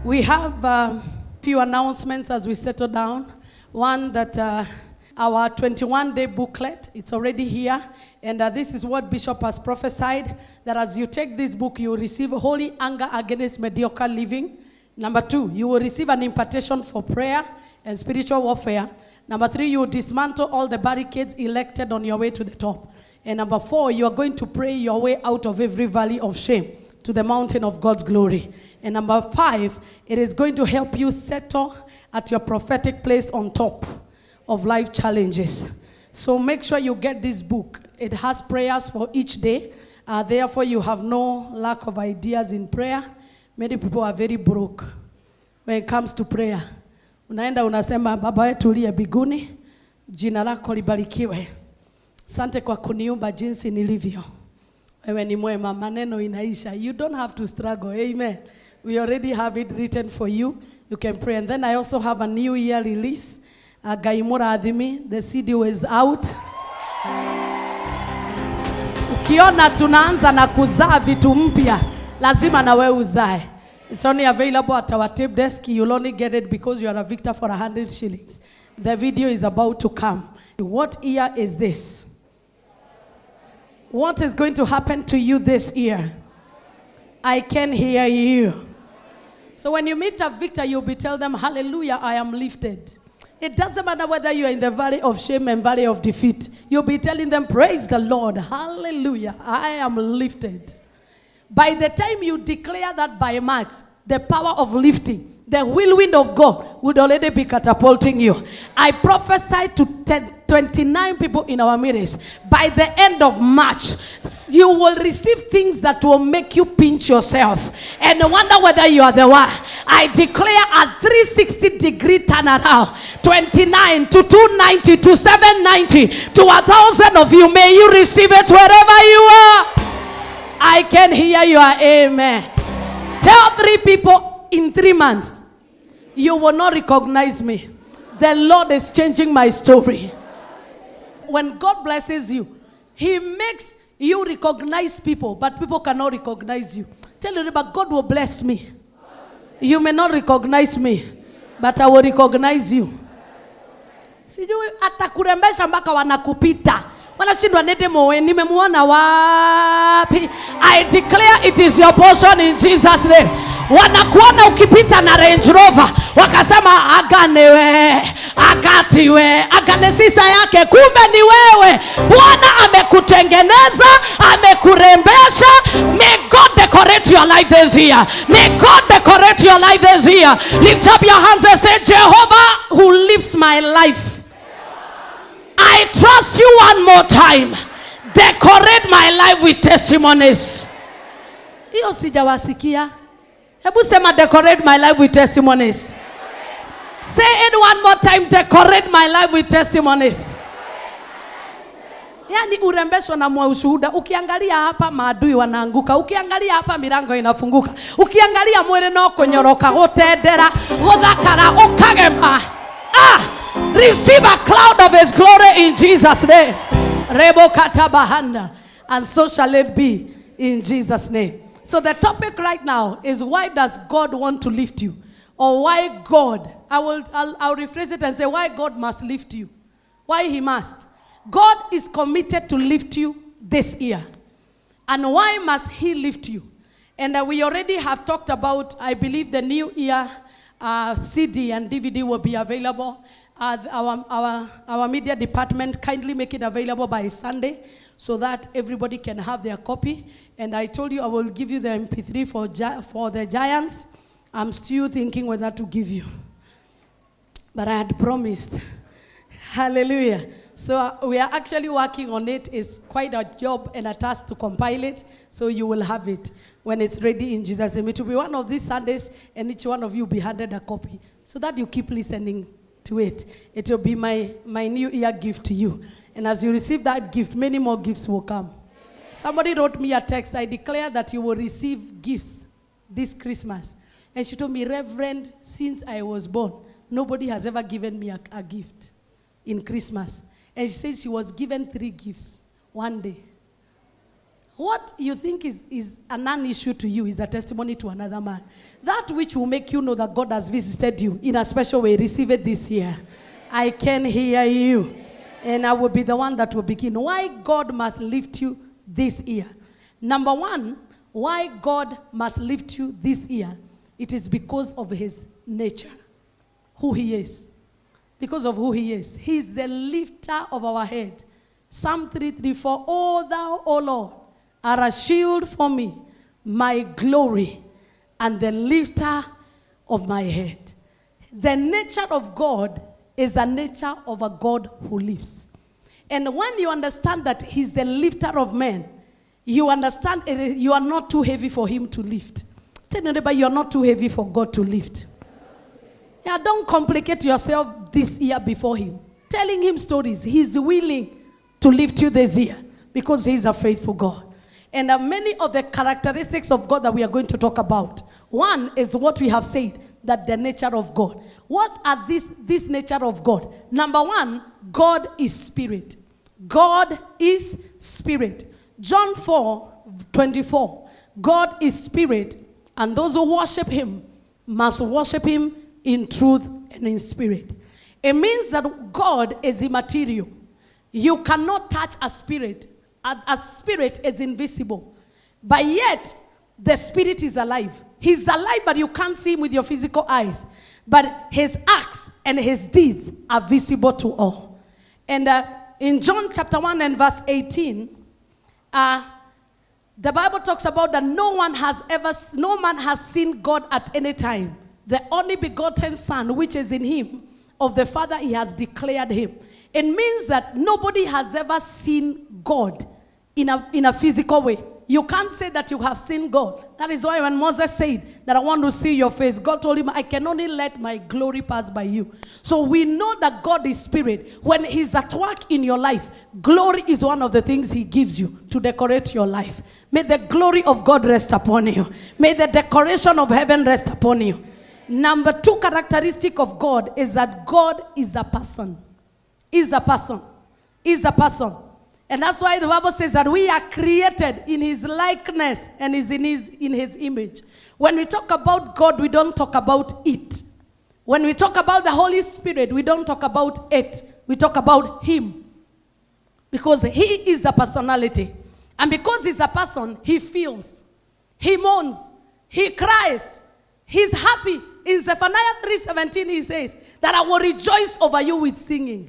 We have a few announcements as we settle down. One that our 21-day booklet, it's already here. And this is what Bishop has prophesied, that as you take this book, you will receive holy anger against mediocre living. Number 2, you will receive an impartation for prayer and spiritual warfare. Number 3, you will dismantle all the barricades erected on your way to the top. And number 4, you are going to pray your way out of every valley of shame to the mountain of God's glory. And number 5, it is going to help you settle at your prophetic place on top of life challenges. So make sure you get this book. It has prayers for each day. Therefore, you have no lack of ideas in prayer. Many people are very broke when it comes to prayer. Unaenda unasema, Baba yetu uliye mbinguni, jina lako libarikiwe. Asante kwa kuniumba jinsi nilivyo. Wewe ni mwema, maneno inaisha. You don't have to struggle. Amen. We already have it written for you. You can pray. And then I also have a new year release. Gaimura Adhimi, the CD was out. Ukiona tunaanza na kuzaa vitu mpya, lazima na wewe uzae. It's only available at our tape desk. You'll only get it because you are a victor for 100 shillings. The video is about to come. What year is this? What is going to happen to you this year? I can hear you. So when you meet a victor, you'll be telling them, hallelujah, I am lifted. It doesn't matter whether you are in the valley of shame and valley of defeat. You'll be telling them, praise the Lord, hallelujah, I am lifted. By the time you declare that by March, the power of lifting, the whirlwind of God would already be catapulting you. I prophesy to 29 people in our ministry. By the end of March, you will receive things that will make you pinch yourself and wonder whether you are the one. I declare a 360-degree turnaround. 29 to 290 to 790 to 1,000 of you. May you receive it wherever you are. I can hear your amen. Tell 3 people in 3 months, you will not recognize me. The Lord is changing my story. When God blesses you, He makes you recognize people, but people cannot recognize you. Tell your neighbor, God will bless me. You may not recognize me, but I will recognize you. Sijui atakurembesha mpaka wanakupita. Wanashindwa nende moe nimemuona wapi. I declare it is your portion in Jesus' name. Wanakuona ukipita na Range Rover, wakasema aganewe, agatiwe, aganesisa yake, kumbe ni wewe. Bwana amekutengeneza, amekurembesha. May God decorate your life this year. May God decorate your life this year. Lift up your hands and say, Jehovah who lives my life, I trust you one more time. Decorate my life with testimonies. Hiyo sijawasikia. Hebu sema decorate my life with testimonies. Say it one more time. Decorate my life with testimonies. Yani urembesho na mwa ushuhuda. Ukiangalia hapa maadui wanaanguka. Ukiangalia hapa milango inafunguka. Ukiangalia mwere no kunyoroka gutendera guthakara ukagema. Receive a cloud of His glory in Jesus' name. Rebo katabahanda. And so shall it be in Jesus' name. So the topic right now is, why does God want to lift you? Or why God, I'll rephrase it and say, why God must lift you. Why He must. God is committed to lift you this year. And why must He lift you? And we already have talked about, I believe the new year CD and DVD will be available. Our media department kindly make it available by Sunday so that everybody can have their copy. And I told you I will give you the MP3 for the Giants. I'm still thinking whether to give you. But I had promised. Hallelujah. So we are actually working on it. It's quite a job and a task to compile it. So you will have it when it's ready in Jesus' name. It will be one of these Sundays, and each one of you will be handed a copy so that you keep listening to it. It will be my new year gift to you. And as you receive that gift, many more gifts will come. Somebody wrote me a text. I declare that you will receive gifts this Christmas. And she told me, Reverend, since I was born, nobody has ever given me a gift in Christmas. And she said she was given 3 gifts one day. What you think is a non-issue to you is a testimony to another man. That which will make you know that God has visited you in a special way, receive it this year. I can hear you. And I will be the one that will begin. Why God must lift you this year? Number one, why God must lift you this year, it is because of his nature, who he is. Because of who he is. He is the lifter of our head. Psalm 3:3, "O thou, O Lord, are a shield for me, my glory, and the lifter of my head." The nature of God is the nature of a God who lives. And when you understand that he's the lifter of men, you understand you are not too heavy for him to lift. Tell your neighbor, you are not too heavy for God to lift. Yeah, don't complicate yourself this year before him. Telling him stories. He's willing to lift you this year because he's a faithful God. And many of the characteristics of God that we are going to talk about. One is what we have said, that the nature of God. What are this nature of God? Number one, God is spirit. God is spirit. John 4:24. God is spirit, and those who worship him must worship him in truth and in spirit. It means that God is immaterial. You cannot touch a spirit. A spirit is invisible. But yet, the spirit is alive. He's alive, but you can't see him with your physical eyes. But his acts and his deeds are visible to all. And in John chapter 1 and verse 18, the Bible talks about that no man has seen God at any time. The only begotten Son, which is in him, of the Father, he has declared him. It means that nobody has ever seen God in a physical way. You can't say that you have seen God. That is why when Moses said that I want to see your face, God told him, I can only let my glory pass by you. So we know that God is spirit. When he's at work in your life, glory is one of the things he gives you to decorate your life. May the glory of God rest upon you. May the decoration of heaven rest upon you. Number two characteristic of God is that God is a person. Is a person. Is a person. And that's why the Bible says that we are created in his likeness and is in his image. When we talk about God, we don't talk about it. When we talk about the Holy Spirit, we don't talk about it. We talk about him. Because he is a personality. And because he's a person, he feels. He mourns. He cries. He's happy. In Zephaniah 3:17, he says that I will rejoice over you with singing.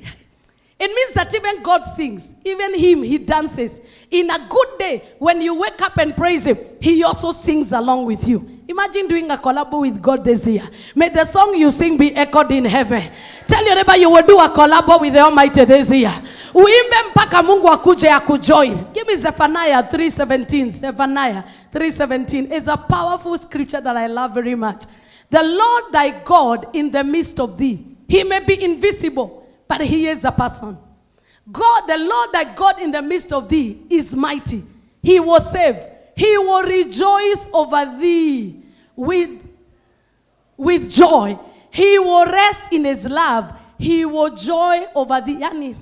It means that even God sings. Even him, he dances. In a good day, when you wake up and praise him, he also sings along with you. Imagine doing a collab with God this year. May the song you sing be echoed in heaven. Tell your neighbor you will do a collab with the Almighty this year. Uimbe mpaka Mungu akuje akujoin. Give me Zephaniah 3:17. Zephaniah 3:17 is a powerful scripture that I love very much. The Lord thy God in the midst of thee. He may be invisible, but he is a person. God, the Lord thy God in the midst of thee is mighty. He will save. He will rejoice over thee with joy. He will rest in his love. He will joy over thee. Yani,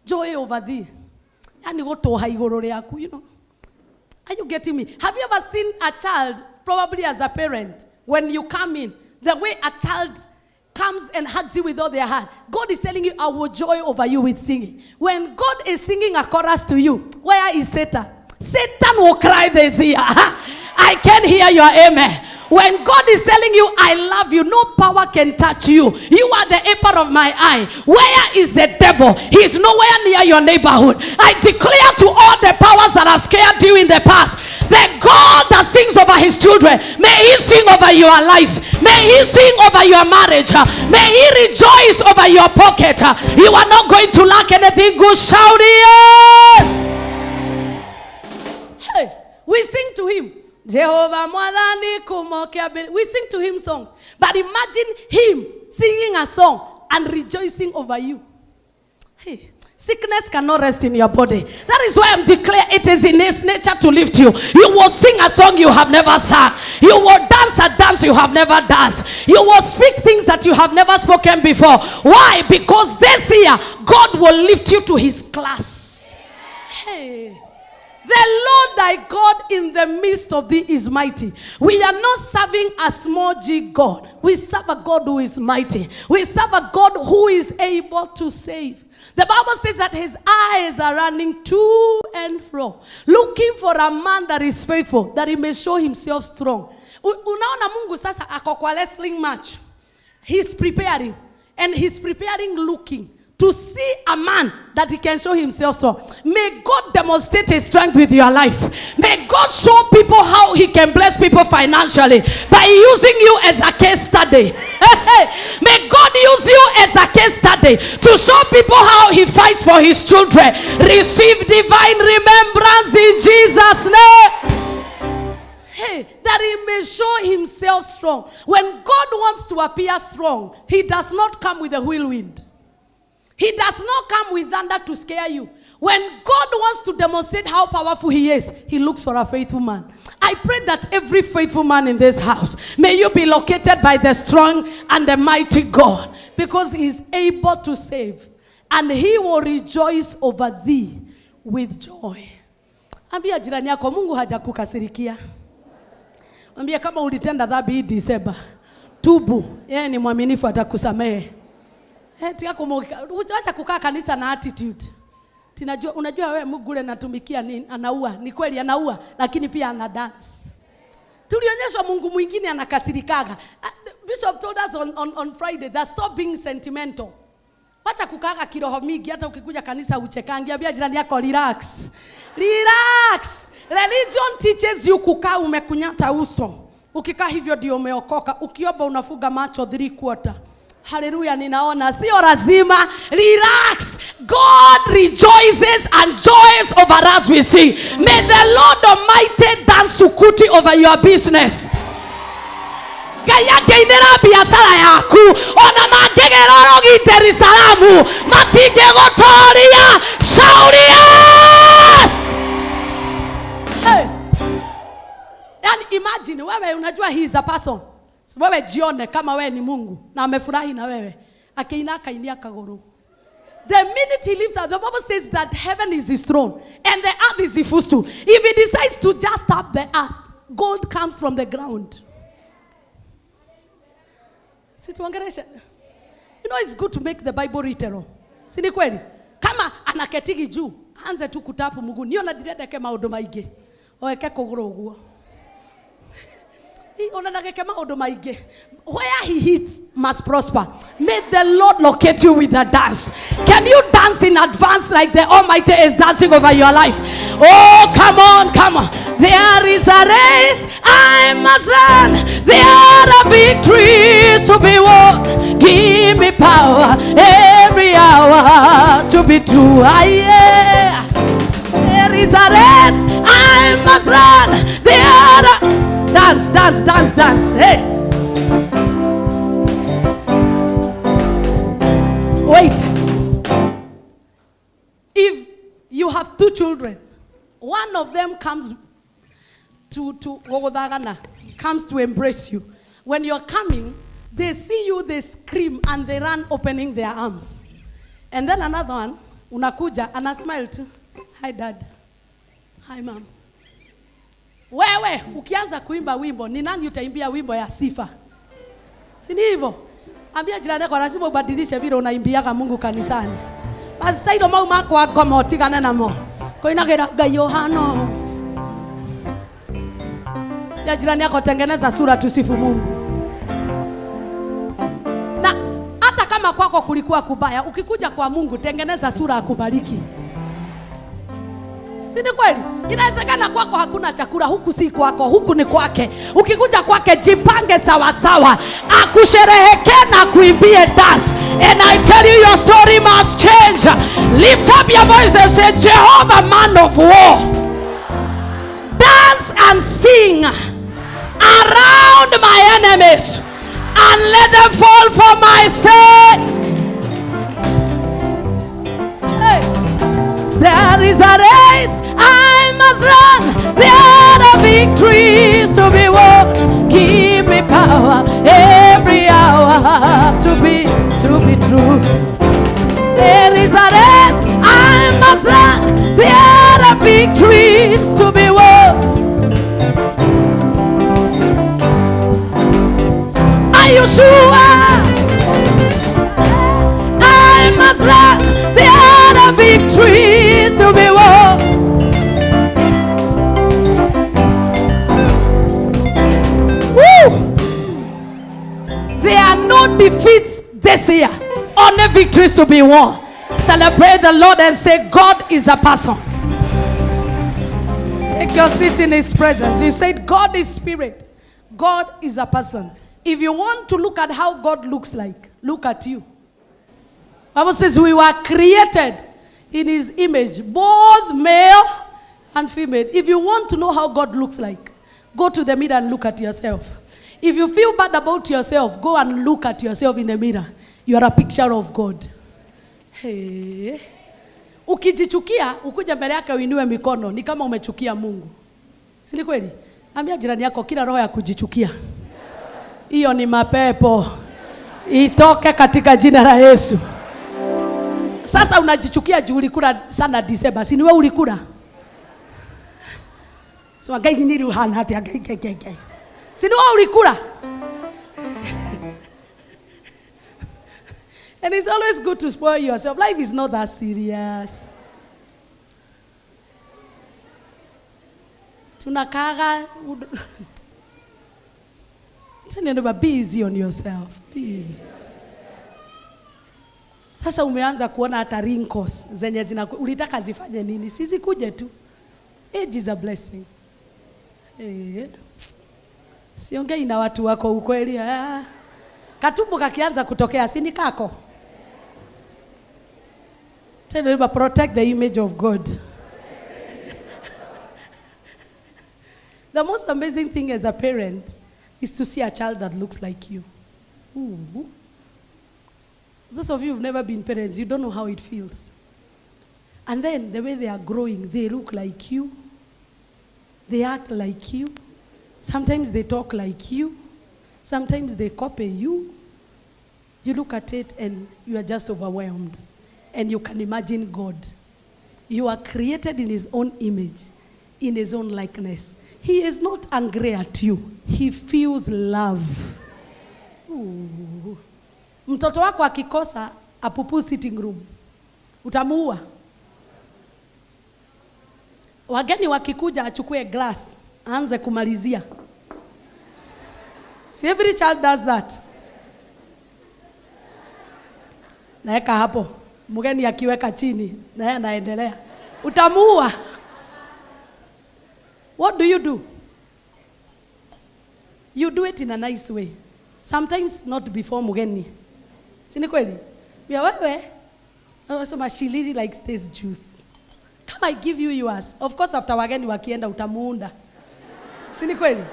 joy over thee. Yani you know. Are you getting me? Have you ever seen a child, probably as a parent, when you come in, the way a child comes and hugs you with all their heart? God is telling you, I will joy over you with singing. When God is singing a chorus to you, where is Satan? Satan will cry this year. I can hear your amen. When God is telling you, I love you, no power can touch you. You are the apple of my eye. Where is the devil? He is nowhere near your neighborhood. I declare to all the powers that have scared you in the past, the God that sings over his children, may he sing over your life. May he sing over your marriage. May he rejoice over your pocket. You are not going to lack anything good. Shout yes. Hey, we sing to him. Jehovah Mwadhani Kumokia. We sing to him songs. But imagine him singing a song and rejoicing over you. Hey, sickness cannot rest in your body. That is why I'm declaring it is in his nature to lift you. You will sing a song you have never sung. You will dance a dance you have never danced. You will speak things that you have never spoken before. Why? Because this year, God will lift you to his class. Hey. The Lord thy God in the midst of thee is mighty. We are not serving a small g God. We serve a God who is mighty. We serve a God who is able to save. The Bible says that his eyes are running to and fro, looking for a man that is faithful, that he may show himself strong. Unaona Mungu sasa ako kwa wrestling match. He's preparing. And he's preparing looking to see a man that he can show himself strong. May God demonstrate his strength with your life. May God show people how he can bless people financially by using you as a case study. May God use you as a case study to show people how he fights for his children. Receive divine remembrance in Jesus' name. That he may show himself strong. When God wants to appear strong, he does not come with a whirlwind. He does not come with thunder to scare you. When God wants to demonstrate how powerful he is, he looks for a faithful man. I pray that every faithful man in this house, may you be located by the strong and the mighty God, because he is able to save, and he will rejoice over thee with joy. Ambia jirani yako, Mungu hajakukasirikia. Ambia kama ulitenda dhambi hii Disemba, tubu, yeye ni mwaminifu atakusamehe. Acha kukaa kanisa na attitude. Unajua wewe Mungu ule natumikia nini? Anaua. Ni kweli anaua, lakini pia ana dance. Tulionyeshwa Mungu mwingine anakasirikaga. Bishop told us on Friday that stop being sentimental. Acha kukaa kiroho mingi, hata ukikuja kanisa uchekangi. Ambia jirani yako relax. Relax. Religion teaches you kukaa umekunyata uso. Ukikaa hivyo ndio umeokoka. Ukiomba unafuga macho 3/4. Hallelujah, ninaona sio lazima. Relax. God rejoices and joys over us we see. May the Lord Almighty dance sukuti over your business. Kaya keidera biashara yaku ona mangegeroro giteri salamu matige gotoria shaurias. Yani imagine wewe unajua he is a person. Wewe jione kama wewe ni Mungu na amefurahi na wewe. Akiina kainia kagoro. The minute he lifts up, the Bible says that heaven is his throne and the earth is his footstool. If he decides to just tap the earth, gold comes from the ground. You know it's good to make the Bible literal. Si ni kweli? Kama anaketigi juu, anze tu kutapu Mungu. Niona direke maundu maige. Oeke kuguru uguo. Where he hits must prosper. May the Lord locate you with a dance. Can you dance in advance like the Almighty is dancing over your life? Oh, come on, come on. There is a race I must run. There are victories to be won. Give me power every hour to be true. Yeah. There is a race I must run. There are dance, dance, dance, dance. Hey. Wait. If you have 2 children, one of them comes comes to embrace you. When you're coming, they see you, they scream and they run opening their arms. And then another one, unakuja, and I smile too. Hi dad. Hi mom. Wewe ukianza kuimba wimbo, ni nani utaimbia wimbo ya sifa? Si ni hivyo? Ambia jirani yako lazima ubadilishe vile unaimbiaga Mungu kanisani. Basi sasa ndio mau mako ngoma otigane namo. Kwa inagira gayohano. Ya jirani yako tengeneza sura tusifu Mungu. Na hata kama kwako kulikuwa kubaya, ukikuja kwa Mungu tengeneza sura akubariki. Si ni kweli? Inawezekana kwako hakuna chakula, huku si kwako, huku ni kwake. Ukikuja kwake jipange sawa sawa, akushereheke na kuimbie dance. And I tell you, your story must change. Lift up your voice and say, Jehovah, man of war, dance and sing around my enemies and let them fall for my sake. There is a race I must run. There are victories to be won. Give me power every hour to be true. There is a race I must run. There are victories victories to be won. Are you sure? I must run. There are victories to be won. Woo! There are no defeats this year. Only victories to be won. Celebrate the Lord and say, God is a person. Take your seat in His presence. You said, God is spirit. God is a person. If you want to look at how God looks like, look at you. The Bible says we were created in His image, both male and female. If you want to know how God looks like, go to the mirror and look at yourself. If you feel bad about yourself, go and look at yourself in the mirror. You are a picture of God. Hey. Ukijichukia, ukuja mbele yake uinue mikono, ni kama umechukia Mungu. Si ni kweli? Ambia jirani yako, kila roho ya kujichukia, hiyo ni mapepo. Itoke katika jina la Yesu. Sasa unajichukia juu ulikula sana December. Si ni wewe ulikula? So gai ni ruhana hati gai. Si ni wewe ulikula? And it's always good to spoil yourself. Life is not that serious. Tunakaga. Be easy on yourself. Be easy. Sasa umeanza kuona hata wrinkles zenye ulitaka zifanye nini? Sisi kuje tu. Age is a blessing. Siongei na watu wako ukweli. Katumbo kakianza kutokea sini kako. Tell them, protect the image of God. The most amazing thing as a parent is to see a child that looks like you. Ooh. Those of you who've never been parents, you don't know how it feels. And then the way they are growing, they look like you. They act like you. Sometimes they talk like you. Sometimes they copy you. You look at it and you are just overwhelmed. And you can imagine God. You are created in His own image, in His own likeness. He is not angry at you. He feels love. Ooh. Mtoto wako akikosa apupu sitting room, utamuua. Wageni wakikuja achukue glass, aanze kumalizia. See, every child does that. Naeka hapo. Mgeni akiweka chini, na anaendelea. Utamuua. What do? You do it in a nice way. Sometimes not before mgeni. Si ni kweli? Ya wewe, so she really likes this juice. Come, I give you yours. Of course, after wageni wakienda utamuunda. Si ni kweli?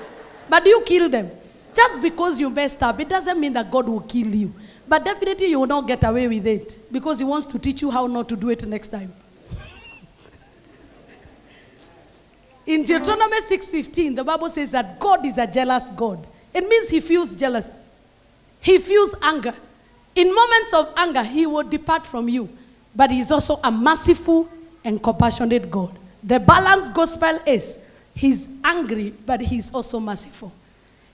But you kill them. Just because you messed up, it doesn't mean that God will kill you. But definitely you will not get away with it. Because He wants to teach you how not to do it next time. In Deuteronomy 6:15, the Bible says that God is a jealous God. It means He feels jealous. He feels anger. In moments of anger, He will depart from you. But He is also a merciful and compassionate God. The balanced gospel is He's angry, but He's also merciful.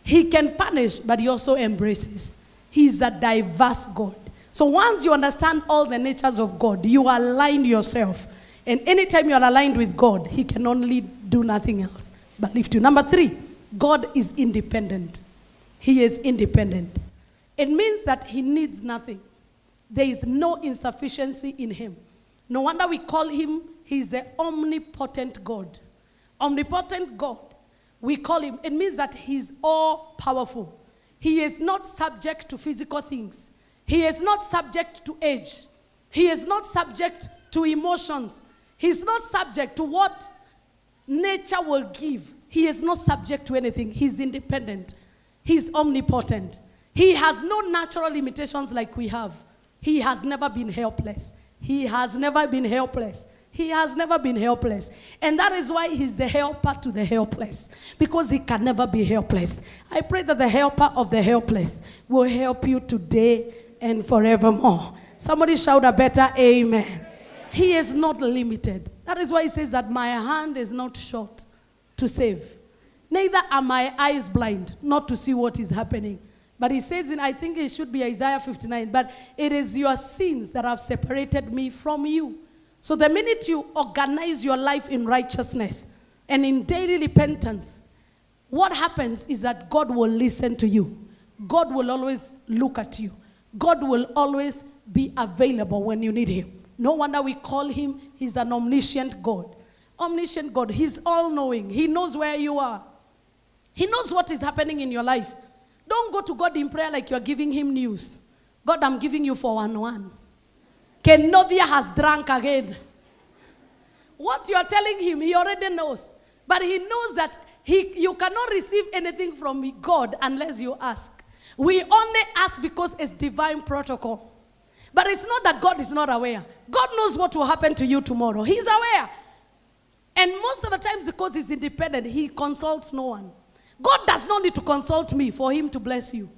He can punish, but He also embraces. He's a diverse God. So once you understand all the natures of God, you align yourself. And anytime you are aligned with God, He can only do nothing else but lift you. Number 3, God is independent. He is independent. It means that He needs nothing. There is no insufficiency in Him. No wonder we call Him, He's the omnipotent God. Omnipotent God, we call Him. It means that He's all powerful. He is not subject to physical things. He is not subject to age. He is not subject to emotions. He's not subject to what nature will give. He is not subject to anything. He's independent. He's omnipotent. He has no natural limitations like we have. He has never been helpless. He has never been helpless. He has never been helpless. And that is why He's the helper to the helpless. Because He can never be helpless. I pray that the helper of the helpless will help you today and forevermore. Somebody shout a better amen. He is not limited. That is why he says that my hand is not short to save. Neither are my eyes blind not to see what is happening. But he says, I think it should be Isaiah 59, but it is your sins that have separated me from you. So the minute you organize your life in righteousness and in daily repentance, what happens is that God will listen to you. God will always look at you. God will always be available when you need him. No wonder we call him, he's an omniscient God. Omniscient God, he's all-knowing. He knows where you are. He knows what is happening in your life. Don't go to God in prayer like you're giving him news. God, I'm giving you 411. Kenovia has drunk again. What you're telling him, he already knows. But he knows that you cannot receive anything from God unless you ask. We only ask because it's divine protocol. But it's not that God is not aware. God knows what will happen to you tomorrow. He's aware. And most of the times, because he's independent, he consults no one. God does not need to consult me for him to bless you.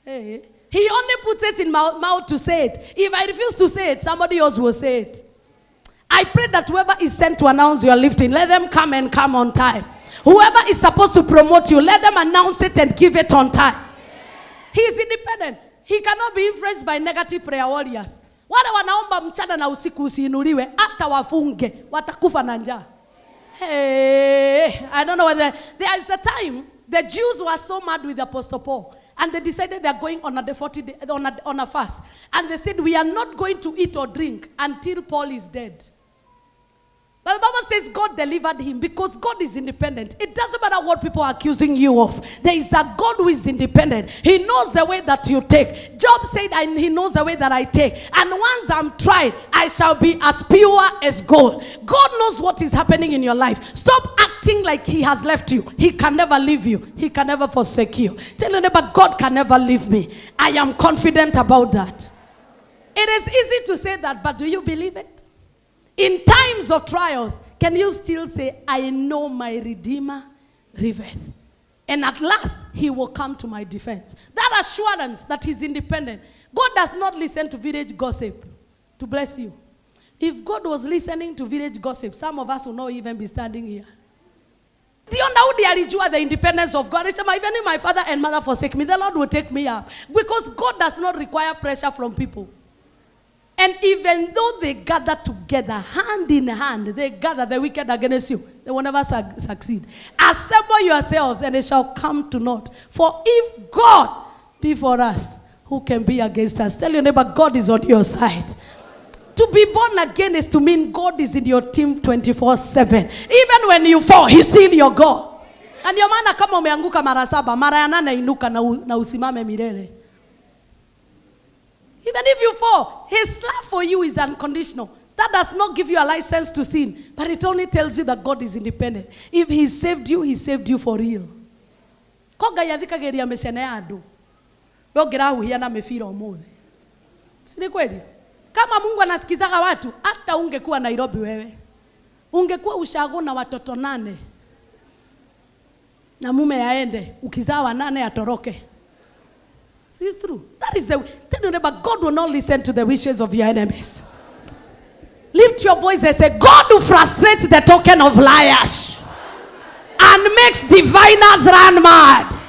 Hey. He only puts it in my mouth to say it. If I refuse to say it, somebody else will say it. I pray that whoever is sent to announce your lifting, let them come and come on time. Whoever is supposed to promote you, let them announce it and give it on time. He is independent. He cannot be influenced by negative prayer warriors. Wale wanaomba mchana na usiku usiinuliwe, hata wafunge, watakufa na njaa. Hey, I don't know whether there is a time the Jews were so mad with Apostle Paul, and they decided they are going on a 40 day, on a fast, and they said, we are not going to eat or drink until Paul is dead. But the Bible says God delivered him because God is independent. It doesn't matter what people are accusing you of. There is a God who is independent. He knows the way that you take. Job said, he knows the way that I take. And once I'm tried, I shall be as pure as gold. God knows what is happening in your life. Stop acting like he has left you. He can never leave you. He can never forsake you. Tell your neighbor, God can never leave me. I am confident about that. It is easy to say that, but do you believe it? In times of trials, can you still say, I know my Redeemer liveth? And at last, he will come to my defense. That assurance that he's independent. God does not listen to village gossip to bless you. If God was listening to village gossip, some of us will not even be standing here. Do you know the independence of God? He said, even if my father and mother forsake me, the Lord will take me up. Because God does not require pressure from people. And even though they gather together, hand in hand, they gather the wicked against you, they will never succeed. Assemble yourselves, and it shall come to naught. For if God be for us, who can be against us? Tell your neighbor, God is on your side. To be born again is to mean God is in your team 24/7. Even when you fall, He's still your God. And your maana kama umeanguka mara 7, mara ya 8 inuka na usimame milele. Even if you fall, his love for you is unconditional. That does not give you a license to sin, but it only tells you that God is independent. If he saved you for real. Koga yathikageria mecene ya andu. We ngirahuhia na mefira omothe. Si ni kweli? Kama Mungu anasikizaga watu, hata ungekuwa Nairobi wewe. Ungekuwa ushago na watoto 8. Na mume yaende, ukizaa wa 8 atoroke. See, it's true. That is the tell your neighbor, God will not listen to the wishes of your enemies. Lift your voice and say, God will frustrate the token of liars and makes diviners run mad.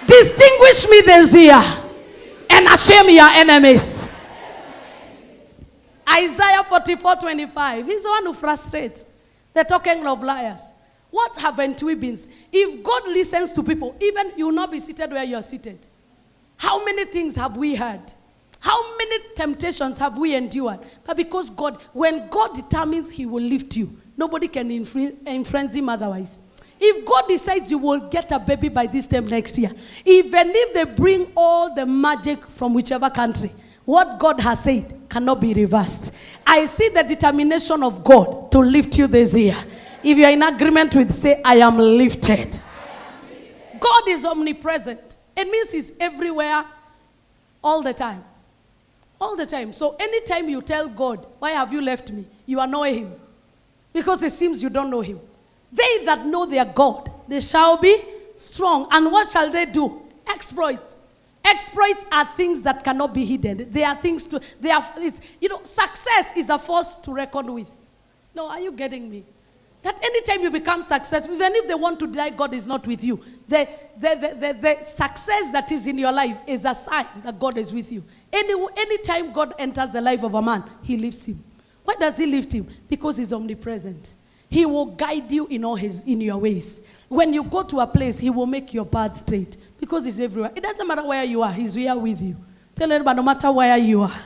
Distinguish me this year and ashame your enemies. Isaiah 44:25. He's the one who frustrates the token of liars. What haven't we been? If God listens to people, even you will not be seated where you are seated. How many things have we heard? How many temptations have we endured? But because God, when God determines he will lift you, nobody can influence him otherwise. If God decides you will get a baby by this time next year, even if they bring all the magic from whichever country, what God has said cannot be reversed. I see the determination of God to lift you this year. If you are in agreement with, say, I am lifted. God is omnipresent. It means he's everywhere all the time. All the time. So anytime you tell God, why have you left me? You annoy him. Because it seems you don't know him. They that know their God, they shall be strong. And what shall they do? Exploits. Exploits are things that cannot be hidden. They are things to, success is a force to reckon with. No, are you getting me? That anytime you become successful, even if they want to deny God is not with you, the success that is in your life is a sign that God is with you. Anytime God enters the life of a man, he lifts him. Why does he lift him? Because he's omnipresent. He will guide you in your ways. When you go to a place, he will make your path straight. Because he's everywhere. It doesn't matter where you are, he's here with you. Tell everybody, no matter where you are,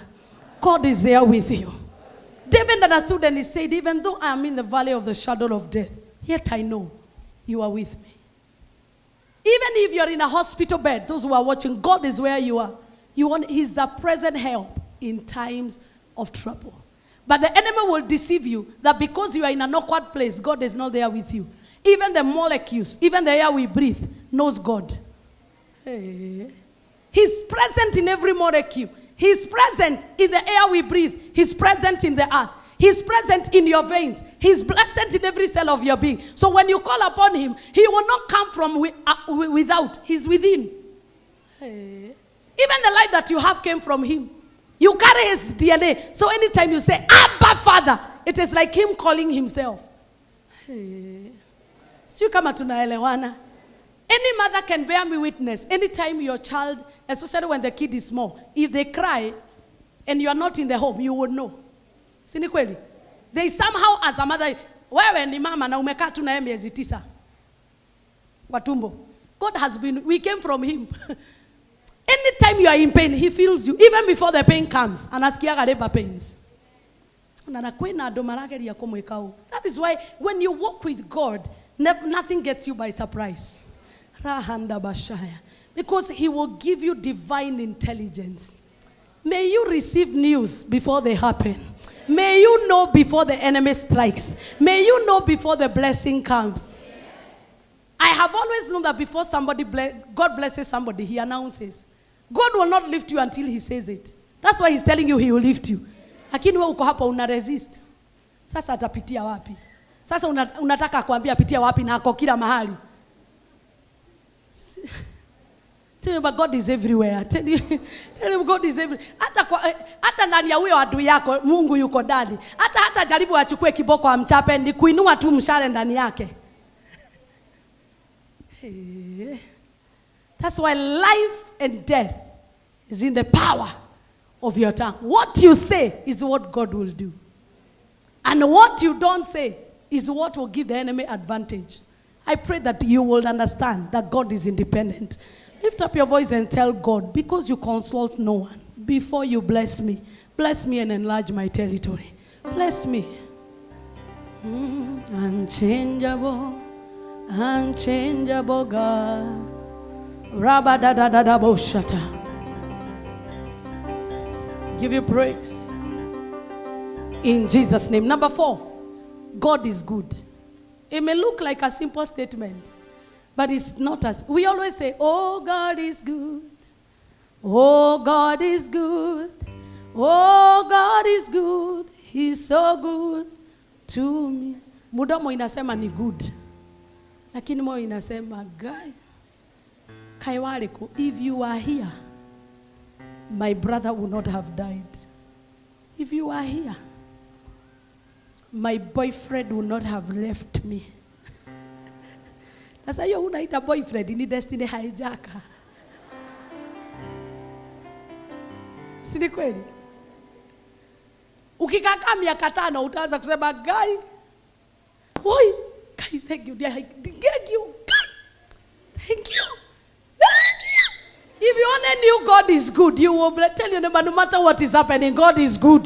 God is there with you. David understood and he said, even though I am in the valley of the shadow of death, yet I know you are with me. Even if you're in a hospital bed, those who are watching, God is where you are. He's the present help in times of trouble. But the enemy will deceive you that because you are in an awkward place, God is not there with you. Even the molecules, even the air we breathe, knows God. Hey. He's present in every molecule. He's present in the air we breathe. He's present in the earth. He's present in your veins. He's present in every cell of your being. So when you call upon him, he will not come from without. He's within. Hey. Even the life that you have came from him. You carry his DNA. So anytime you say, Abba, Father, it is like him calling himself. Hey. So you come to tunaelewana. Any mother can bear me witness. Anytime your child, especially when the kid is small, if they cry and you are not in the home, you will know. Sini kweli? They somehow, as a mother, wewe ni mama na umekaa tu na yeye miezi 9 kwa tumbo. God has been, we came from him. Anytime you are in pain, he feels you. Even before the pain comes, anasikiaga labor pains. That is why when you walk with God, nothing gets you by surprise. Because he will give you divine intelligence. May you receive news before they happen. May you know before the enemy strikes. May you know before the blessing comes. I have always known that before God blesses somebody, he announces. God will not lift you until he says it. That's why he's telling you he will lift you. Lakini wewe uko hapa una resist. Sasa atapitia wapi? Sasa unataka kuambia apitia wapi na ako kila mahali. Tell him, but God is everywhere. Tell him God is everywhere. Hata ndani ya huyo adui yako Mungu yuko ndani. Hata jaribu achukue kiboko amchape ni kuinua tu mshale ndani yake. That's why life and death is in the power of your tongue. What you say is what God will do. And what you don't say is what will give the enemy advantage. I pray that you will understand that God is independent. Lift up your voice and tell God, because you consult no one, before you bless me and enlarge my territory. Bless me. Unchangeable, unchangeable God. Rabba-da-da-da-da-bo-shata. Give you praise. In Jesus' name. Number 4, God is good. It may look like a simple statement, but it's not as. We always say, oh, God is good. Oh, God is good. Oh, God is good. He's so good to me. Mudomo inasema ni good. Lakini moyo inasema, God, Kaiwareko, if you are here, my brother would not have died. If you are here, my boyfriend would not have left me. Sasa hiyo unaita boyfriend ni destiny hijacker. Si kweli? Ukikaa miaka 5 utaanza kusema guy. Oi, guy, thank you. Thank you, guy. Thank you. If you only knew God is good, you will tell your neighbor, no matter what is happening, God is good.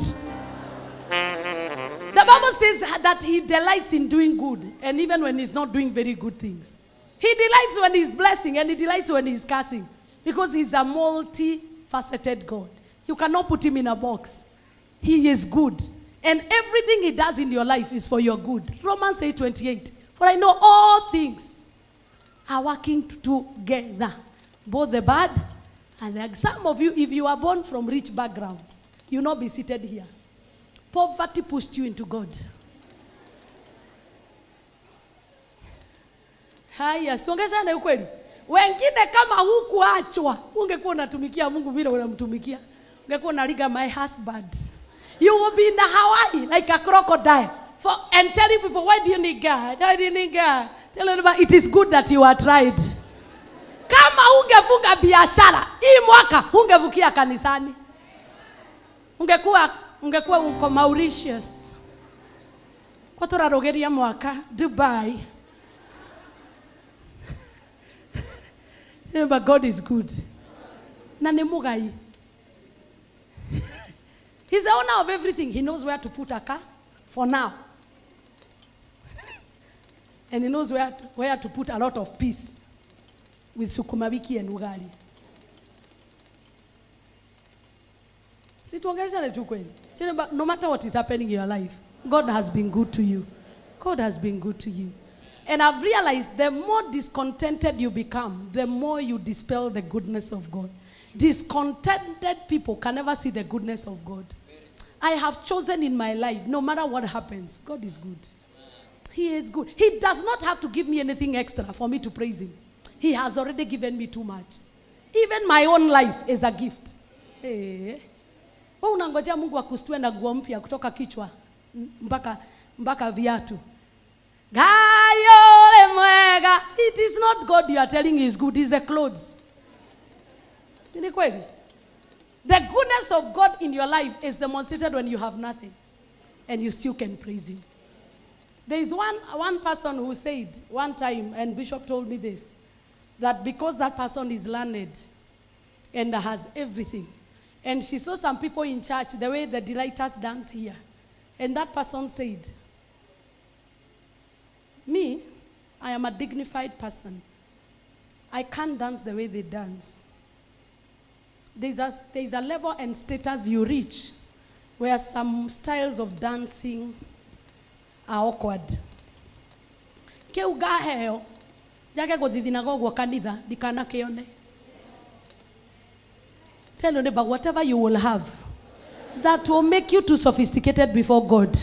The Bible says that he delights in doing good, and even when he's not doing very good things. He delights when he's blessing, and he delights when he's cursing, because he's a multifaceted God. You cannot put him in a box. He is good, and everything he does in your life is for your good. Romans 8:28. For I know all things are working together, both the bad and the good. Some of you, if you are born from rich backgrounds, you'll not be seated here. Poverty pushed you into God. Haya, siongeza na ukweli. Wengine kama hukuachwa, ungekuwa unatumikia Mungu vile unamtumikia. Ungekuwa unaliga my husband. You will be in the Hawaii like a crocodile and telling people, why do you need God? Why do you need God? Tell them, it is good that you are tried. Kama ungefunga biashara, hii mwaka ungevukia kanisani. Ungekuwa uko Mauritius. Kwa turarogeria mwaka Dubai. But God is good. Na ni mugai. He's the owner of everything. He knows where to put a car for now. And he knows where to put a lot of peace with sukuma wiki and ugali. No matter what is happening in your life, God has been good to you. God has been good to you. And I've realized the more discontented you become, the more you dispel the goodness of God. Discontented people can never see the goodness of God. I have chosen in my life, no matter what happens, God is good. He is good. He does not have to give me anything extra for me to praise him. He has already given me too much. Even my own life is a gift. Hey. Unangojea Mungu akustue na nguo mpya kutoka kichwa mpaka viatu. It is not God you are telling is good, it's the clothes. The goodness of God in your life is demonstrated when you have nothing and you still can praise him. There is one person who said one time, and Bishop told me this, that because that person is learned and has everything, and she saw some people in church, the way the delighters dance here, and that person said, me, I am a dignified person. I can't dance the way they dance. There's a level and status you reach where some styles of dancing are awkward. Keuga heo, jage gothithina gogwo kanitha, dikana keone. Tell your neighbor, whatever you will have, that will make you too sophisticated before God,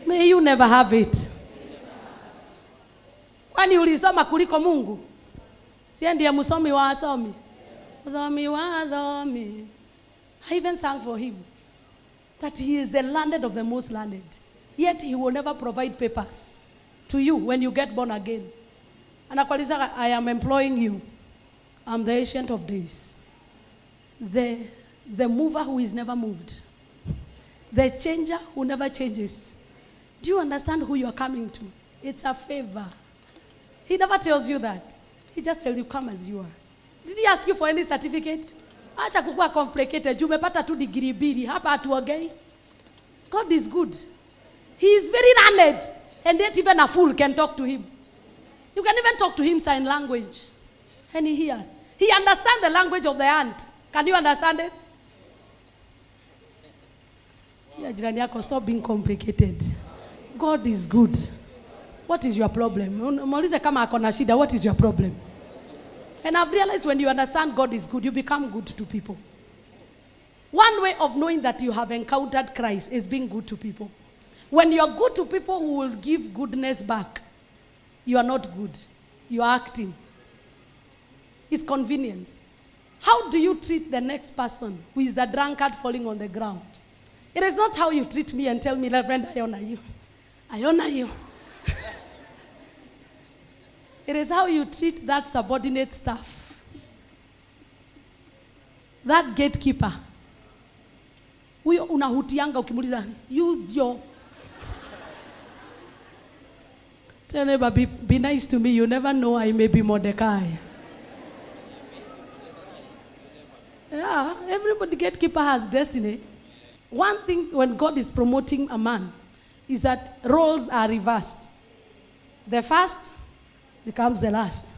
may you never have it. Kwani ulisoma kuliko Mungu? Si ndiye msomi wa asomi? Msomi wa asomi. I even sang for him that he is the learned of the most learned. Yet he will never provide papers to you when you get born again. Anakuuliza, I am employing you. I'm the ancient of days. The mover who is never moved. The changer who never changes. Do you understand who you are coming to? It's a favor. He never tells you that. He just tells you, come as you are. Did he ask you for any certificate? Acha kukua complicated. Umepata tu degree mbili. Hapa atuongei. God is good. He is very learned. And yet even a fool can talk to him. You can even talk to him sign language. And he hears. He understands the language of the ant. Can you understand it? Yeah, jirani yako, stop being complicated. God is good. What is your problem? Muulize kama ako na shida, what is your problem? And I've realized when you understand God is good, you become good to people. One way of knowing that you have encountered Christ is being good to people. When you are good to people who will give goodness back, you are not good. You are acting. It's convenience. How do you treat the next person who is a drunkard falling on the ground? It is not how you treat me and tell me, Reverend, I honor you. I honor you. It is how you treat that subordinate staff. That gatekeeper. Huyo unahutianga ukimuliza, use your... Tell neighbor, be nice to me. You never know, I may be Mordecai. Yeah, everybody gatekeeper has destiny. One thing when God is promoting a man is that roles are reversed. The first becomes the last.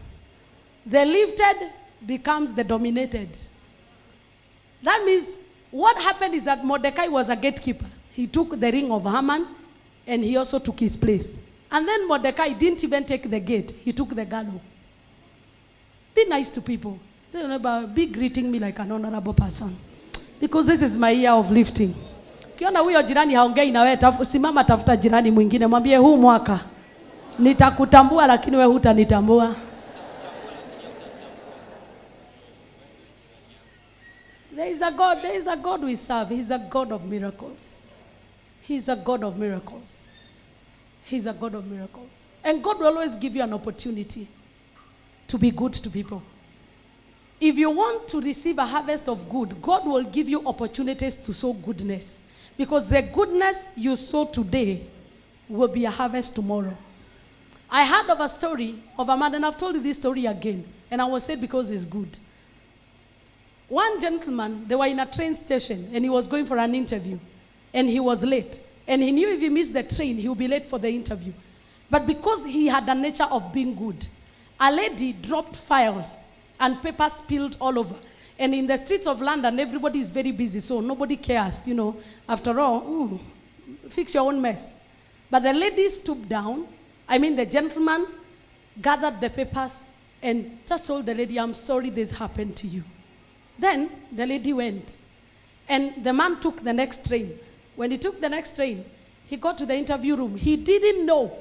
The lifted becomes the dominated. That means what happened is that Mordecai was a gatekeeper. He took the ring of Haman and he also took his place. And then Mordecai didn't even take the gate. He took the gallows. Be nice to people. Be greeting me like an honorable person. Because this is my year of lifting. Kiona huyo jirani haongei na wewe, simama tafuta jirani mwingine, mwambie huu mwaka nitakutambua lakini wewe hutanitambua. There is a God we serve. He's a God of miracles. He's a God of miracles. He's a God of miracles. And God will always give you an opportunity to be good to people. If you want to receive a harvest of good, God will give you opportunities to sow goodness. Because the goodness you sow today will be a harvest tomorrow. I heard of a story of a man, and I've told you this story again, and I will say it because it's good. One gentleman, they were in a train station, and he was going for an interview, and he was late. And he knew if he missed the train, he would be late for the interview. But because he had the nature of being good, a lady dropped files and papers spilled all over. And in the streets of London, everybody is very busy, so nobody cares, After all, fix your own mess. But the lady stooped down. The gentleman gathered the papers and just told the lady, I'm sorry this happened to you. Then the lady went. And the man took the next train. When he took the next train, he got to the interview room. He didn't know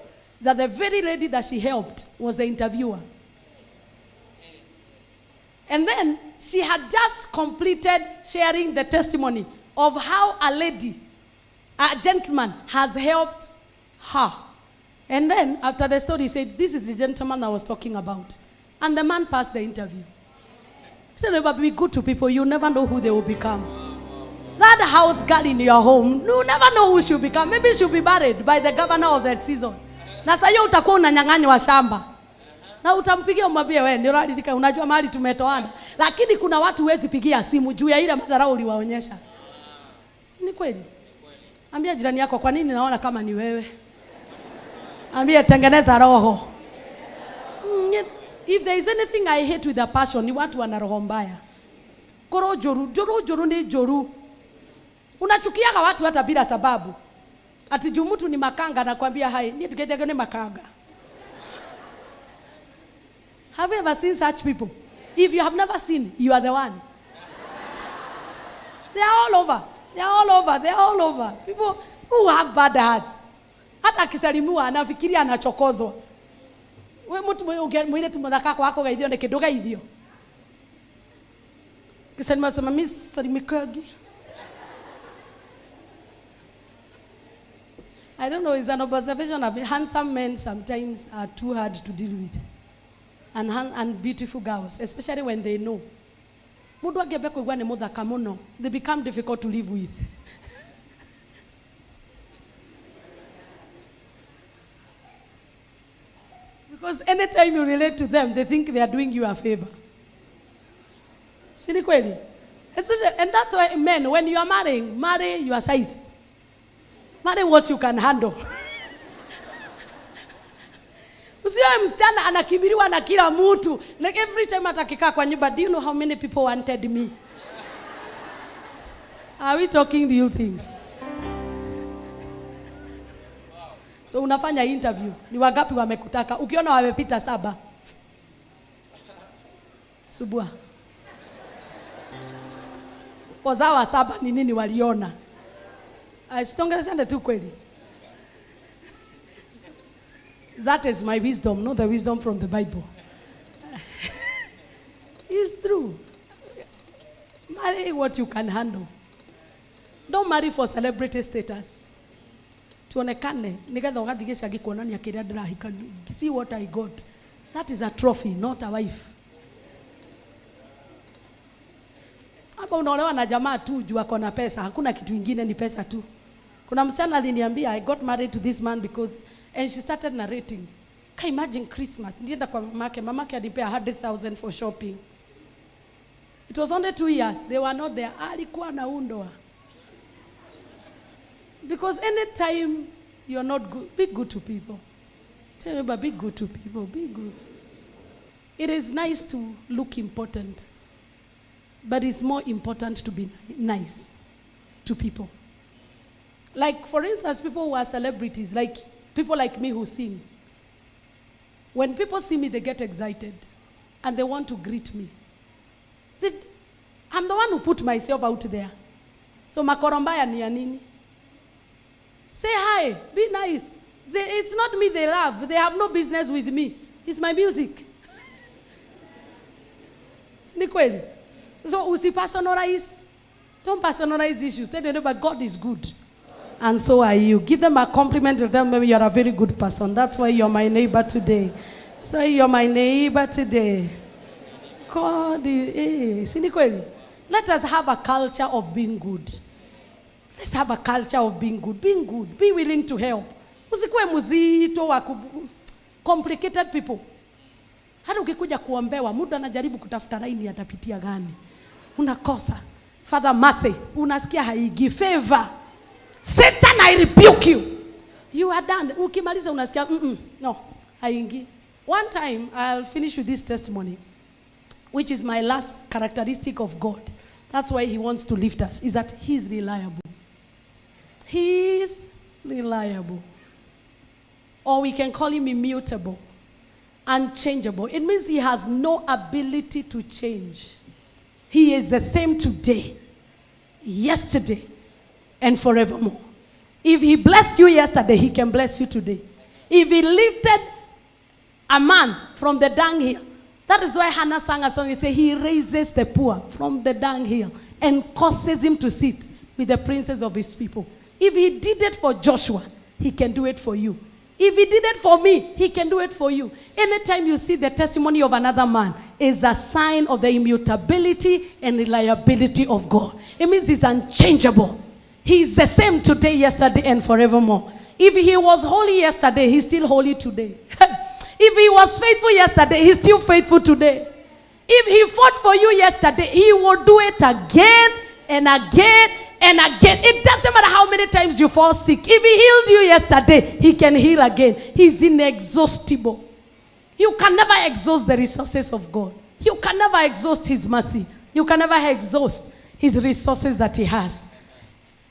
that the very lady that she helped was the interviewer. And then she had just completed sharing the testimony of how a gentleman has helped her. And then after the story, he said, this is the gentleman I was talking about. And the man passed the interview. He said, never be good to people. You never know who they will become. That house girl in your home, you never know who she'll become. Maybe she'll be married by the governor of that season. Na sayo utakuwa unanyang'anywa shamba. Na utampigia umwambie wewe ndio radika unajua mahali tumetoana. Lakini kuna watu huwezi pigia simu juu ya ile madharau uliwaonyesha. Si ni kweli? Ambia jirani yako, kwa nini naona kama ni wewe? Ambia tengeneza roho. If there is anything I hate with a passion, ni watu wana roho mbaya. Koro joru ni joru. Unachukiaga watu hata bila sababu. Ati juu mtu ni makanga na kwambia hai, ni tuketege ni makanga. Have you ever seen such people? If you have never seen, you are the one. They are all over. They are all over. They are all over. People who have bad hearts. Hata akisalimiwa anafikiria anachokozwa. Wewe mtu mwile tumodaka kwako gaithio ne kidoga hivyo. Kisalima sema mimi salimikagi. I don't know, it's an observation of handsome men sometimes are too hard to deal with. And beautiful girls, especially when they know. They become difficult to live with. Because anytime you relate to them, they think they are doing you a favor. And that's why men, when you are marrying, marry your size. Marry what you can handle. Usiwe msichana anakimbiliwa na kila mtu. Like every time atakikaa kwa nyumba, do you know how many people wanted me? Are we talking real things? So unafanya interview. Ni wangapi wamekutaka? Ukiona wamepita 7. Subua. Wazawa 7 ni nini waliona? Sitongelesana tu kweli. That is my wisdom, not the wisdom from the Bible. It's true. Marry what you can handle. Don't marry for celebrity status. Tuonekane, nigetha ugathigisha gikuonania kiria ndirahika. See what I got. That is a trophy, not a wife. Hapa unaolewa na jamaa tu juu ako na pesa, hakuna kitu kingine, ni pesa tu. Kuna msichana aliniambia, I got married to this man because, and she started narrating. Can you imagine Christmas? Nilienda kwa mamake alipea 100,000 for shopping. It was only 2 years. They were not there. Alikuwa anaundwa. Because anytime you're not good, be good to people. Tell me, but be good to people. Be good. It is nice to look important, but it's more important to be nice to people. Like, for instance, people who are celebrities, like people like me who sing. When people see me, they get excited and they want to greet me. I'm the one who put myself out there. So makorombaya ni ya nini? Say hi, be nice. It's not me they love. They have no business with me. It's my music. Ni kweli. So usipersonalize Don't personalize issues. Tell your neighbor, God is good. And so are you. Give them a compliment and tell them you're a very good person. That's why you're my neighbor today. So you're my neighbor today. God is. Let us have a culture of being good. Let's have a culture of being good. Being good. Be willing to help. Usikuwe mzito wa complicated people. Hata ukikuja kuombewa, muda anajaribu kutafuta laini atapitia gani. Unakosa. Father mercy, unasikia haigi favor. Satan, I rebuke you. You are done. Ukimaliza unasikia no, haingi. One time, I'll finish with this testimony, which is my last characteristic of God. That's why he wants to lift us, is that he's reliable. He's reliable. Or we can call him immutable, unchangeable. It means he has no ability to change. He is the same today, yesterday, and forevermore. If he blessed you yesterday, he can bless you today. If he lifted a man from the dunghill, that is why Hannah sang a song. He said, he raises the poor from the dunghill and causes him to sit with the princes of his people. If he did it for Joshua, he can do it for you. If he did it for me, he can do it for you. Anytime you see the testimony of another man, is a sign of the immutability and reliability of God. It means he's unchangeable. He's the same today, yesterday, and forevermore. If he was holy yesterday, he's still holy today. If he was faithful yesterday, he's still faithful today. If he fought for you yesterday, he will do it again and again and again. It doesn't matter how many times you fall sick. If he healed you yesterday, he can heal again. He's inexhaustible. You can never exhaust the resources of God. You can never exhaust his mercy. You can never exhaust his resources that he has.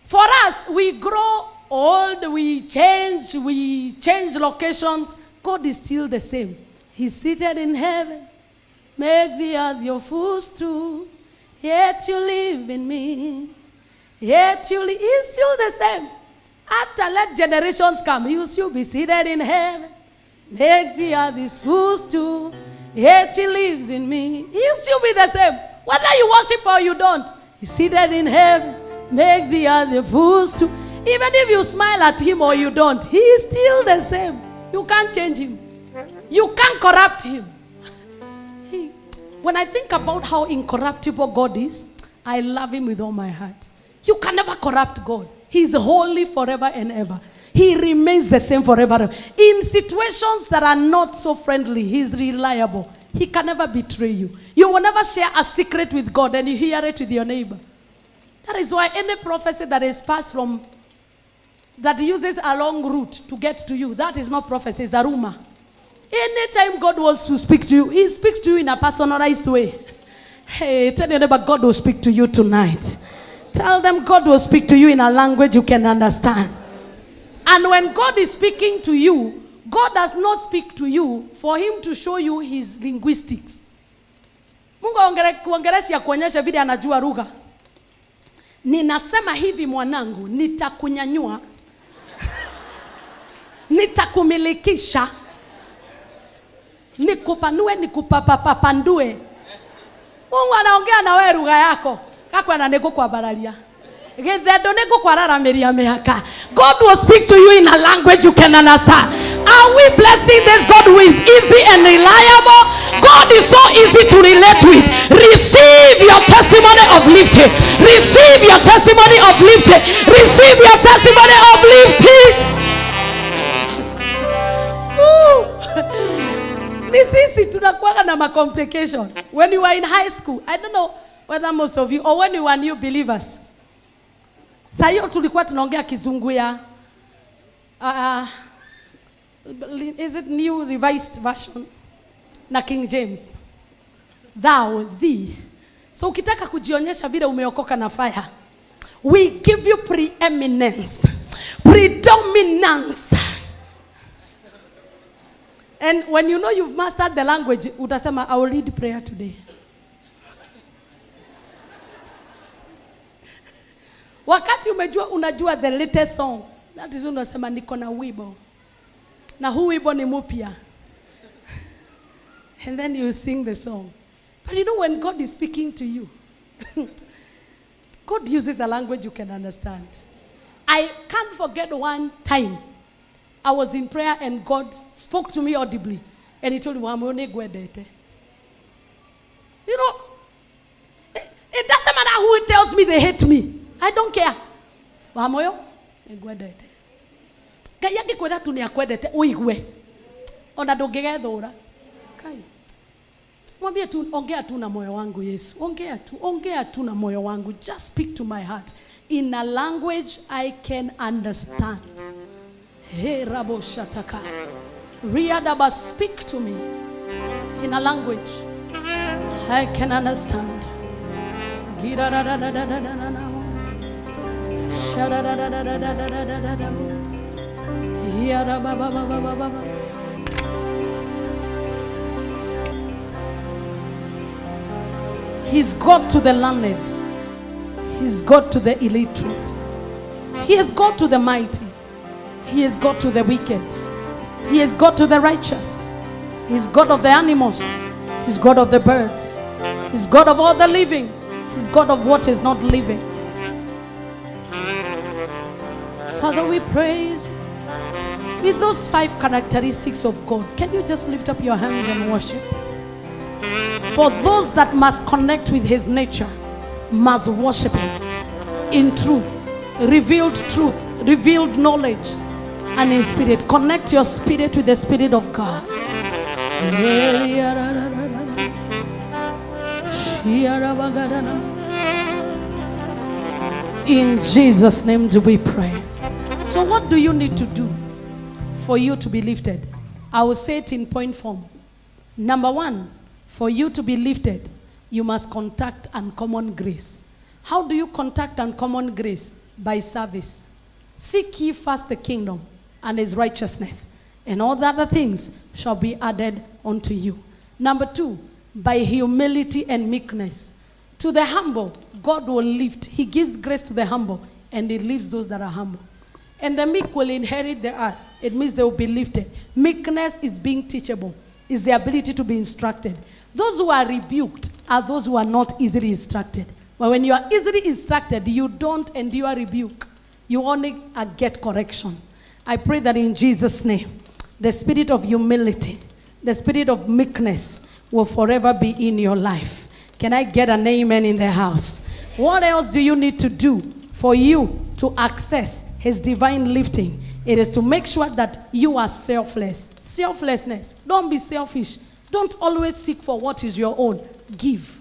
For us, we grow old, we change locations. God is still the same. He's seated in heaven. Make the earth your footstool. Yet you live in me. Yet you live. He's still the same. After let generations come, he will still be seated in heaven. Make the earth his footstool. Yet he lives in me. He'll still be the same. Whether you worship or you don't. He's seated in heaven. Make the earth your footstool. Even if you smile at him or you don't, he is still the same. You can't change him. You can't corrupt him. When I think about how incorruptible God is, I love him with all my heart. You can never corrupt God. He's holy forever and ever. He remains the same forever. In situations that are not so friendly, he's reliable. He can never betray you. You will never share a secret with God and you hear it with your neighbor. That is why any prophecy that is passed from, that uses a long route to get to you, that is not prophecy, it's a rumor. Anytime God wants to speak to you, he speaks to you in a personalized way. Hey, tell your neighbor, God will speak to you tonight. Tell them God will speak to you in a language you can understand. And when God is speaking to you, God does not speak to you for him to show you his linguistics. Mungu kuongelesha kuonyesha vile anajua lugha. Ninasema hivi mwanangu, nitakunyanyua. Nitakumilikisha. Nikupanue, nikupapapandue. Mungu anaongea na wewe lugha yako. Kakwa na nego kwa baralia. Gethedo nego kwa raramiria mehaka. God will speak to you in a language you can understand. Are we blessing this God who is easy and reliable? God is so easy to relate with. Receive your testimony of lifting. Receive your testimony of lifting. Receive your testimony of lifting. This is tunakuwa na ma complication. When you were in high school, I don't know whether most of you, or when you were new believers. Sayo tulikuwa tunaongea kizungu ya is it New Revised Version na King James. Thou, thee. So ukitaka kujionyesha vile umeokoka na fire, we give you preeminence, predominance. And when you know you've mastered the language, utasema, I will read prayer today. Wakati unajua the latest song, that is unasema niko na wimbo. Na huu wimbo ni mpya. And then you sing the song. But you know when God is speaking to you, God uses a language you can understand. I can't forget one time I was in prayer and God spoke to me audibly. And he told me, I'm only going to. You know, it doesn't matter who tells me they hate me. I don't care. Wamoyo, egwedete. Kaya kikweda tu ni akwedete uigwe. Ona dogega dhora. Kai. Mwambie tu ongea tu na moyo wangu Yesu. Ongea tu na moyo wangu. Just speak to my heart in a language I can understand. Hey Rabo Shataka. Riadaba, speak to me in a language I can understand. He's God to the learned. He's God to the illiterate. He is God to the mighty. He is God to the wicked. He is God to the righteous. He's God of the animals. He's God of the birds. He's God of all the living. He's God of what is not living. Father, we praise you. With those 5 characteristics of God, can you just lift up your hands and worship? For those that must connect with his nature, must worship him in truth, revealed knowledge, and in spirit. Connect your spirit with the Spirit of God. In Jesus' name do we pray. So what do you need to do for you to be lifted? I will say it in point form. Number 1, for you to be lifted, you must contact uncommon grace. How do you contact uncommon grace? By service. Seek ye first the kingdom and his righteousness, and all the other things shall be added unto you. Number 2, by humility and meekness. To the humble, God will lift. He gives grace to the humble, and he lifts those that are humble. And the meek will inherit the earth. It means they will be lifted. Meekness is being teachable. Is the ability to be instructed. Those who are rebuked are those who are not easily instructed. But when you are easily instructed, you don't endure rebuke. You only get correction. I pray that in Jesus' name, the spirit of humility, the spirit of meekness will forever be in your life. Can I get an amen in the house? What else do you need to do for you to access his divine lifting? It is to make sure that you are selfless. Selflessness. Don't be selfish. Don't always seek for what is your own. Give.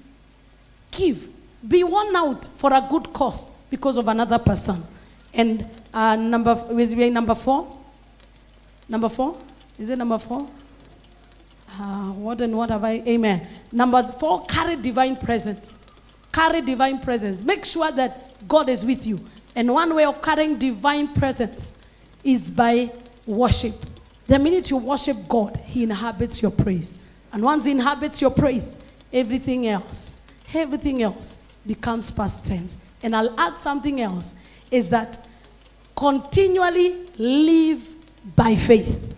Give. Be worn out for a good cause because of another person. And number 4? Number 4? Is it number 4? What have I? Amen. Number 4, carry divine presence. Carry divine presence. Make sure that God is with you. And one way of carrying divine presence is by worship. The minute you worship God, he inhabits your praise. And once he inhabits your praise, everything else becomes past tense. And I'll add something else, is that continually live by faith.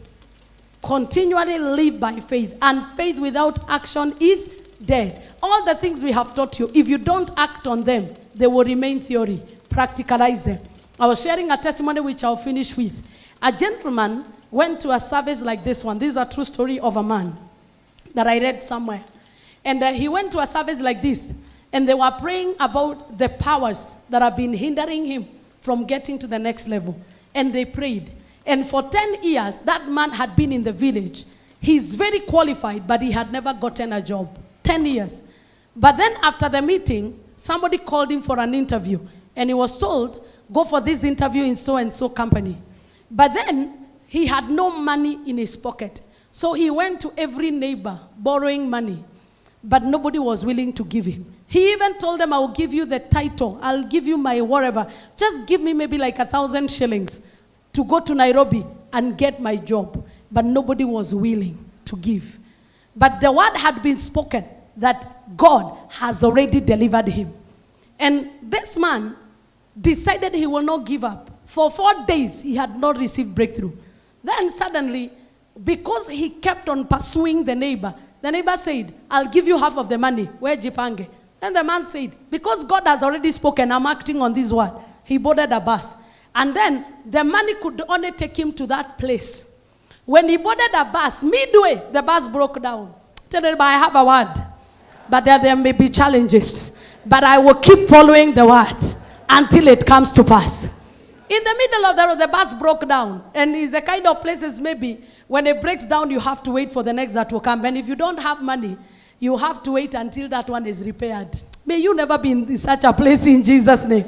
Continually live by faith. And faith without action is dead. All the things we have taught you, if you don't act on them, they will remain theory. Practicalize them. I was sharing a testimony which I'll finish with. A gentleman went to a service like this one. This is a true story of a man that I read somewhere. And he went to a service like this. And they were praying about the powers that have been hindering him from getting to the next level. And they prayed. And for 10 years, that man had been in the village. He's very qualified, but he had never gotten a job. 10 years. But then after the meeting, somebody called him for an interview. And he was told, go for this interview in so-and-so company. But then, he had no money in his pocket. So he went to every neighbor borrowing money. But nobody was willing to give him. He even told them, I will give you the title. I'll give you my whatever. Just give me maybe like 1,000 shillings to go to Nairobi and get my job. But nobody was willing to give. But the word had been spoken that God has already delivered him. And this man decided he will not give up. For 4 days, he had not received breakthrough. Then suddenly, because he kept on pursuing the neighbor said, I'll give you half of the money. Where Jipange? The And the man said, because God has already spoken, I'm acting on this word. He boarded a bus. And then the money could only take him to that place. When he boarded a bus, midway, the bus broke down. Tell him, I have a word. But there may be challenges. But I will keep following the word until it comes to pass. In the middle of the road, the bus broke down. And it's the kind of places maybe when it breaks down, you have to wait for the next that will come. And if you don't have money, you have to wait until that one is repaired. May you never be in such a place in Jesus' name.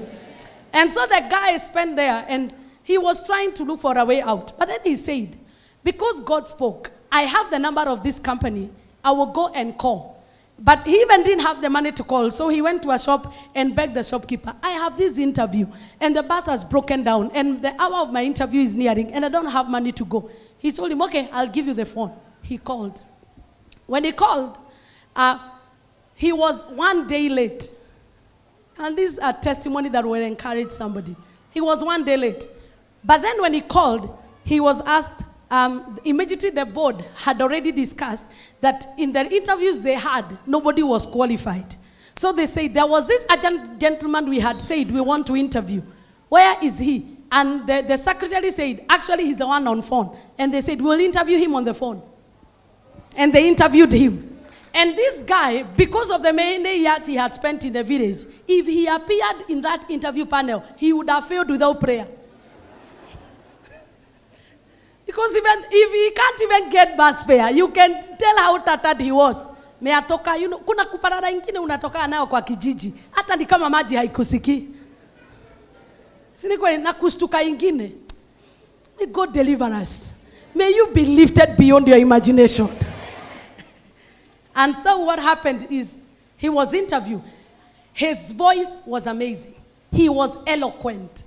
And so the guy spent there and he was trying to look for a way out. But then he said, because God spoke, I have the number of this company. I will go and call. But he even didn't have the money to call. So he went to a shop and begged the shopkeeper, I have this interview and the bus has broken down and the hour of my interview is nearing and I don't have money to go. He told him, okay, I'll give you the phone. He called. When he called, he was 1 day late. And this is a testimony that will encourage somebody. He was 1 day late. But then when he called, he was asked, immediately the board had already discussed that in the interviews they had, nobody was qualified. So they said, there was this gentleman we had said we want to interview. Where is he? And the secretary said, actually he's the one on phone. And they said, we'll interview him on the phone. And they interviewed him. And this guy, because of the many years he had spent in the village, if he appeared in that interview panel, he would have failed without prayer. Because even if he can't even get bus fare, you can tell how tattered he was. Meatoka, kuna kuparara ingine unatoka nayo kwa kijiji. Hata ni kama maji haikusiki. Sini kwa na kustuka ingine. May God deliver us. May you be lifted beyond your imagination. And so what happened is, he was interviewed. His voice was amazing. He was eloquent.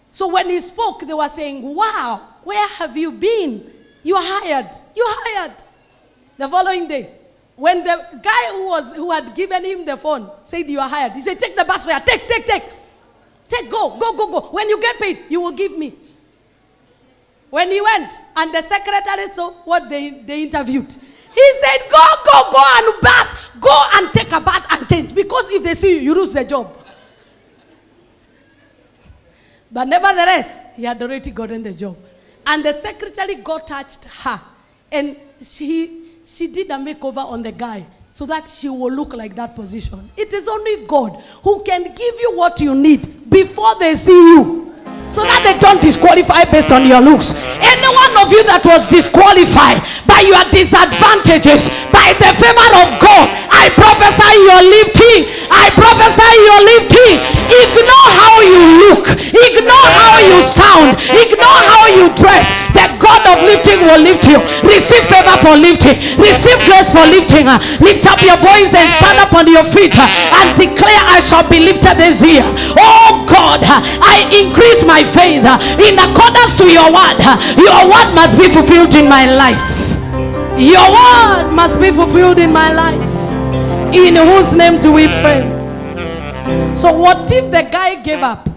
So when he spoke, they were saying, wow, where have you been? You are hired. You are hired. The following day, when the guy who had given him the phone said, you are hired, he said, take the bus fare. Take. Take, go. When you get paid, you will give me. When he went, and the secretary saw what they interviewed, he said, go and bath. Go and take a bath and change. Because if they see you, you lose the job. But nevertheless, he had already gotten the job. And the secretary got touched her. And she did a makeover on the guy so that she will look like that position. It is only God who can give you what you need before they see you. So that they don't disqualify based on your looks. Any one of you that was disqualified by your disadvantages, by the favor of God, I prophesy you're lifting. I prophesy you're lifting. Ignore how you look. Ignore how you sound. Ignore how you dress. The God of lifting will lift you. Receive favor for lifting. Receive grace for lifting. Lift up your voice and stand up on your feet and declare, I shall be lifted this year. Oh God, I increase my faith in accordance to your word. Your word must be fulfilled in my life. Your word must be fulfilled in my life. In whose name do we pray? So what if the guy gave up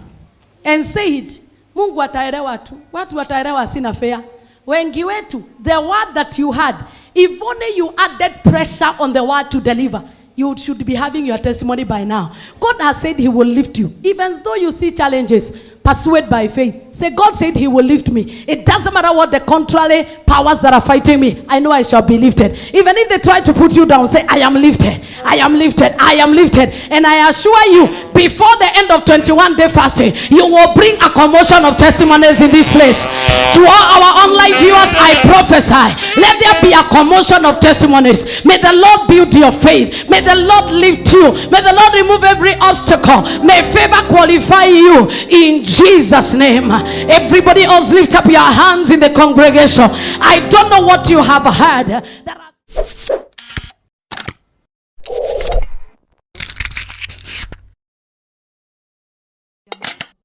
and said, Mungu ataelewa tu, watu wataelewa sina fea. Wengi wetu, the word that you had, if only you added pressure on the word to deliver, you should be having your testimony by now. God has said he will lift you. Even though you see challenges, pursue it by faith. Say, God said he will lift me. It doesn't matter what the contrary powers that are fighting me. I know I shall be lifted. Even if they try to put you down, say, I am lifted. I am lifted. I am lifted. And I assure you, before the end of 21-day fasting, you will bring a commotion of testimonies in this place. To all our online viewers, I prophesy, let there be a commotion of testimonies. May the Lord build your faith. May the Lord lift you. May the Lord remove every obstacle. May favor qualify you in Jesus' name. Everybody else, lift up your hands in the congregation. I don't know what you have heard.